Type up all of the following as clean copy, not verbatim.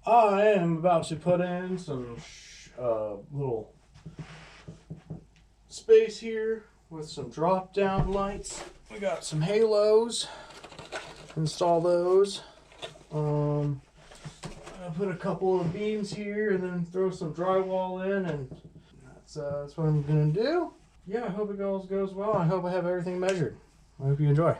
I am about to put in some little space here with some drop down lights. We got some halos. Install those. I'll put a couple of beams here and then throw some drywall in, and that's what I'm gonna do. Yeah, I hope it goes well. I hope I have everything measured. I hope you enjoy.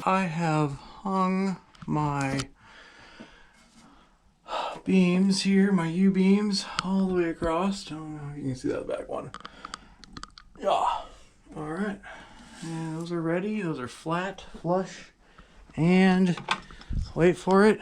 I have hung my beams here, my U-beams, all the way across. I don't know if you can see that back one. Yeah. All right. And those are ready. Those are flat, flush, and wait for it.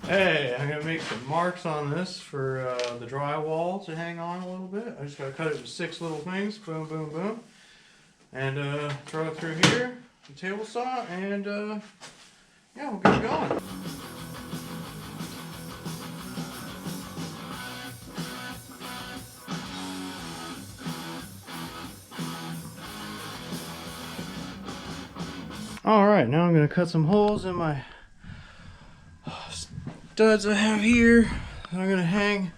Hey, I'm gonna make some marks on this for the drywall to hang on a little bit. I just gotta cut it to 6 little things, boom, boom, boom, and throw it through here, the table saw, and yeah, we'll get it going. All right, now I'm gonna cut some holes in my studs I have here. I'm gonna hang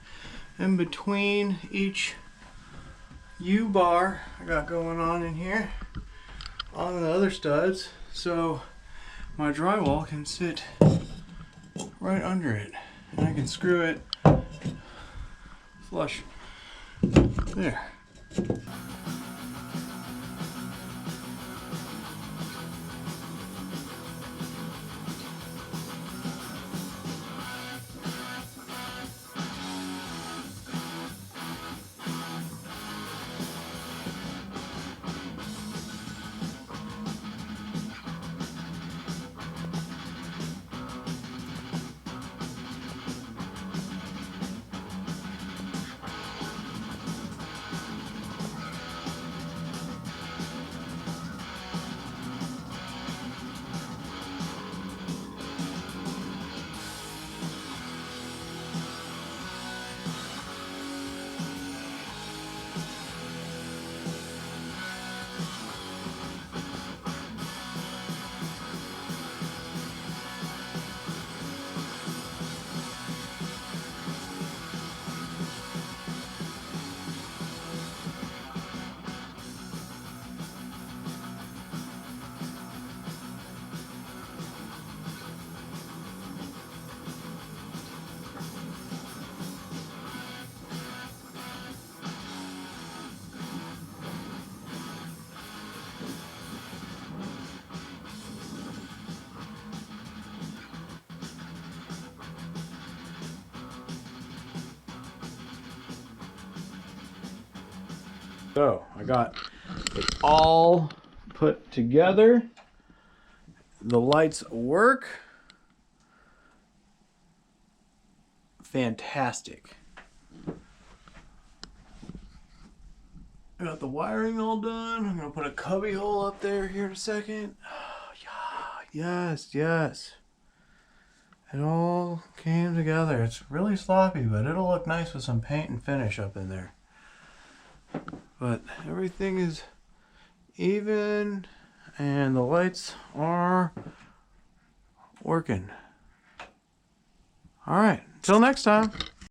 in between each U-bar I got going on in here on the other studs, so my drywall can sit right under it, and I can screw it flush there. So I got it all put together. The lights work. Fantastic. I got the wiring all done. I'm gonna put a cubby hole up there here in a second. Oh, yeah, yes. It all came together. It's really sloppy, but it'll look nice with some paint and finish up in there. But everything is even and the lights are working. All right, until next time.